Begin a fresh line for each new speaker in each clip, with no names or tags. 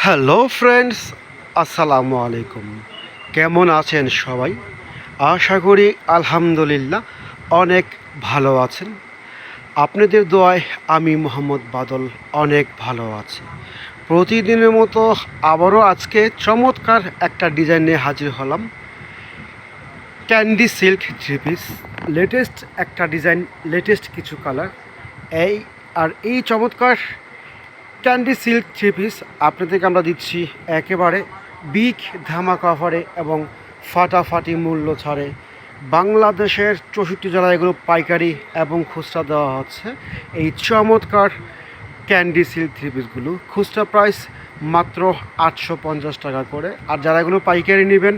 Hello friends, আসসালামু আলাইকুম। কেমন আছেন সবাই? আশা করি আলহামদুলিল্লাহ অনেক ভালো আছেন। আপনাদের দোয়ায় আমি মোহাম্মদ বাদল অনেক ভালো আছি। প্রতিদিনের মতো আবারও আজকে চমৎকার একটা ডিজাইন নিয়ে হাজির হলাম। Candy silk three piece, latest একটা ডিজাইন, লেটেস্ট কিছু কালার। এই চমৎকার ক্যান্ডি সিল্ক থ্রি পিস আপনাদেরকে আমরা দিচ্ছি একেবারে বিগ ধামাকা অফারে এবং ফাটাফাটি মূল্য ছাড়ে। বাংলাদেশের 64 জেলায় এগুলো পাইকারি এবং খুচরা দেওয়া হচ্ছে। এই চমৎকার ক্যান্ডি সিল্ক থ্রি পিসগুলো খুচরা প্রাইস মাত্র 850 টাকা করে। আর যারা এগুলো পাইকারি নেবেন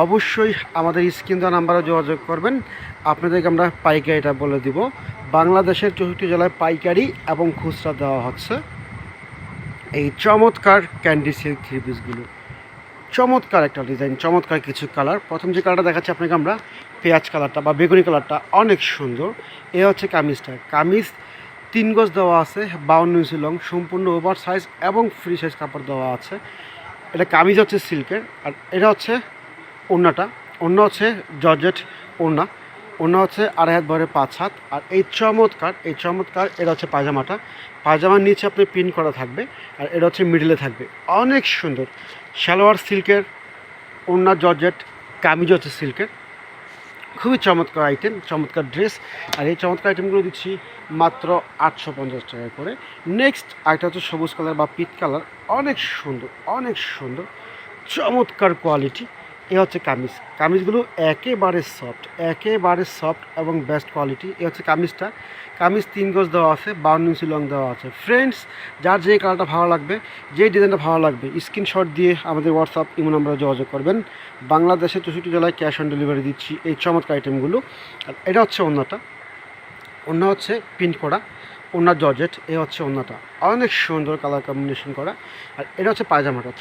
অবশ্যই আমাদের স্ক্রিন দেওয়া নাম্বারে যোগাযোগ করবেন, আপনাদেরকে আমরা পাইকারিটা বলে দিব। বাংলাদেশের 64 জেলায় পাইকারি এবং খুচরা দেওয়া হচ্ছে এই চমৎকার ক্যান্ডি সিল্ক থ্রি পিসগুলো। চমৎকার একটা ডিজাইন, চমৎকার কিছু কালার। প্রথম যে কালারটা দেখাচ্ছি আপনাকে আমরা, পেঁয়াজ কালারটা বা বেগুনি কালারটা অনেক সুন্দর। এ হচ্ছে কামিজটা। কামিজ 3 গজ দেওয়া আছে, 52 ইঞ্চি লং, সম্পূর্ণ ওভার সাইজ এবং ফ্রি সাইজ কাপড় দেওয়া আছে। এটা কামিজ হচ্ছে সিল্কের। আর এটা হচ্ছে ওড়নাটা। ওড়না হচ্ছে জর্জেট ওড়না। ওড়না হচ্ছে 2.5 হাত ভরে 5 হাত। আর এই চমৎকার এটা হচ্ছে পায়জামাটা। পায়জামার নিচে আপনি পিন করা থাকবে, আর এটা হচ্ছে মিডলে থাকবে। অনেক সুন্দর। সালোয়ার সিল্কের, ওড়না জর্জেট, কামিজ হচ্ছে সিল্কের। খুবই চমৎকার আইটেম, চমৎকার ড্রেস। আর এই চমৎকার আইটেমগুলো দিচ্ছি মাত্র 850 টাকা করে। নেক্সট আইটা হচ্ছে সবুজ কালার বা পিট কালার। অনেক সুন্দর, চমৎকার কোয়ালিটি। এ হচ্ছে কামিজ। কামিজগুলো একেবারে সফট এবং বেস্ট কোয়ালিটি। এ হচ্ছে কামিজটা। কামিজ 3 গজ দেওয়া আছে, 52 ইঞ্চি লং দেওয়া আছে। ফ্রেন্ডস, যার যে কালারটা ভালো লাগবে, যে ডিজাইনটা ভালো লাগবে, স্ক্রিনশট দিয়ে আমাদের হোয়াটসঅ্যাপ ইমো নাম্বারে যোগাযোগ করবেন। বাংলাদেশের 64 জেলায় ক্যাশ অন ডেলিভারি দিচ্ছি এই চমৎকার আইটেমগুলো। আর এটা হচ্ছে ওড়নাটা। ওড়না হচ্ছে প্রিন্ট করা, ওড়না জর্জেট। এ হচ্ছে ওড়নাটা, অনেক সুন্দর কালার কম্বিনেশন করা। আর এটা হচ্ছে পায়জামাটা,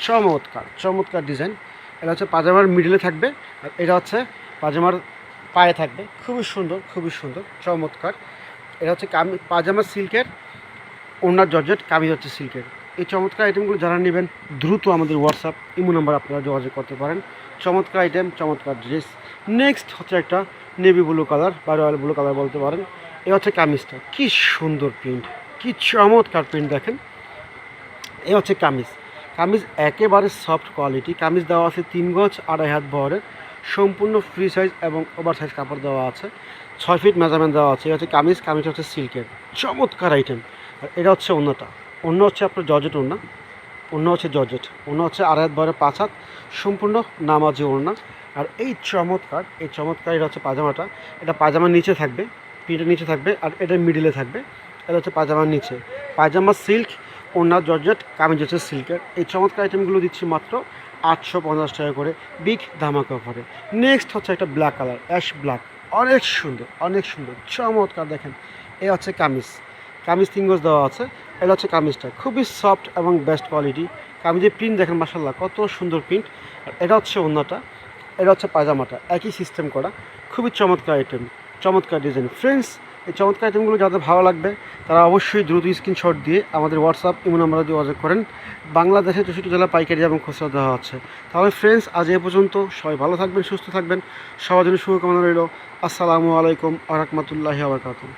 চমৎকার ডিজাইন। এটা হচ্ছে পায়জামার মিডলে থাকবে, আর এটা হচ্ছে পায়জামার পায়ে থাকবে। খুবই সুন্দর, চমৎকার। এটা হচ্ছে পায়জামা সিল্কের, ওড়না জর্জেট, কামিজ হচ্ছে সিল্কের। এই চমৎকার আইটেমগুলো যারা নেবেন দ্রুত আমাদের হোয়াটসঅ্যাপ ইমো নাম্বার আপনারা যোগাযোগ করতে পারেন। চমৎকার আইটেম, চমৎকার ড্রেস। নেক্সট হচ্ছে একটা নেভি ব্লু কালার বা রয়্যাল ব্লু কালার বলতে পারেন। এ হচ্ছে কামিজটা। কি সুন্দর প্রিন্ট, কি চমৎকার প্রিন্ট দেখেন। এ হচ্ছে কামিজ একেবারে সফট কোয়ালিটি। কামিজ দেওয়া আছে 3 গজ 2.5 হাত বহরের, সম্পূর্ণ ফ্রি সাইজ এবং ওভার সাইজ কাপড় দেওয়া আছে। 6 ফিট মেজারমেন্ট দেওয়া আছে। এ হচ্ছে কামিজ হচ্ছে সিল্কের। চমৎকার আইটেম। আর এটা হচ্ছে ওড়নাটা। ওড়না হচ্ছে আপনার জর্জেট ওড়না। ওড়না হচ্ছে 2.5 হাত বহরের 5 হাত, সম্পূর্ণ নামাজি ওড়না। আর এই চমৎকার এটা হচ্ছে পায়জামাটা। এটা পায়জামার নিচে থাকবে, প্রিন্টের নিচে থাকবে, আর এটা মিডিলে থাকবে। এটা হচ্ছে পায়জামার নিচে। পায়জামা সিল্ক, ওড়না জর্জেট, কামিজ হচ্ছে সিল্কের। এই চমৎকার আইটেমগুলো দিচ্ছি মাত্র 850 টাকা করে, বিগ ধামাকা অফারে। নেক্সট হচ্ছে একটা ব্ল্যাক কালার, অ্যাশ ব্ল্যাক। অনেক সুন্দর, চমৎকার দেখেন। এই হচ্ছে কামিজ 3 গজ দেওয়া আছে। এটা হচ্ছে কামিজটা। খুবই সফট এবং বেস্ট কোয়ালিটি। কামিজের প্রিন্ট দেখেন, মাশাআল্লাহ কত সুন্দর প্রিন্ট। আর এটা হচ্ছে ওড়নাটা। এটা হচ্ছে পায়জামাটা, একই সিস্টেম করা। খুবই চমৎকার আইটেম, চমৎকার ডিজাইন। ফ্রেন্ডস, এই চমৎকার আইটেমগুলো যাদের ভালো লাগবে তারা অবশ্যই দ্রুত স্ক্রিনশট দিয়ে আমাদের হোয়াটসঅ্যাপ ইমো নাম্বারে যোগাযোগ করেন। বাংলাদেশের 64 জেলা পাইকারি এবং খুচরা দেওয়া হচ্ছে। তাহলে ফ্রেন্ডস, আজ এ পর্যন্ত। সবাই ভালো থাকবেন, সুস্থ থাকবেন। সবার জন্য শুভকামনা রইল। আসসালামু আলাইকুম ওয়া রাহমাতুল্লাহি ওয়া বারাকাতুহু।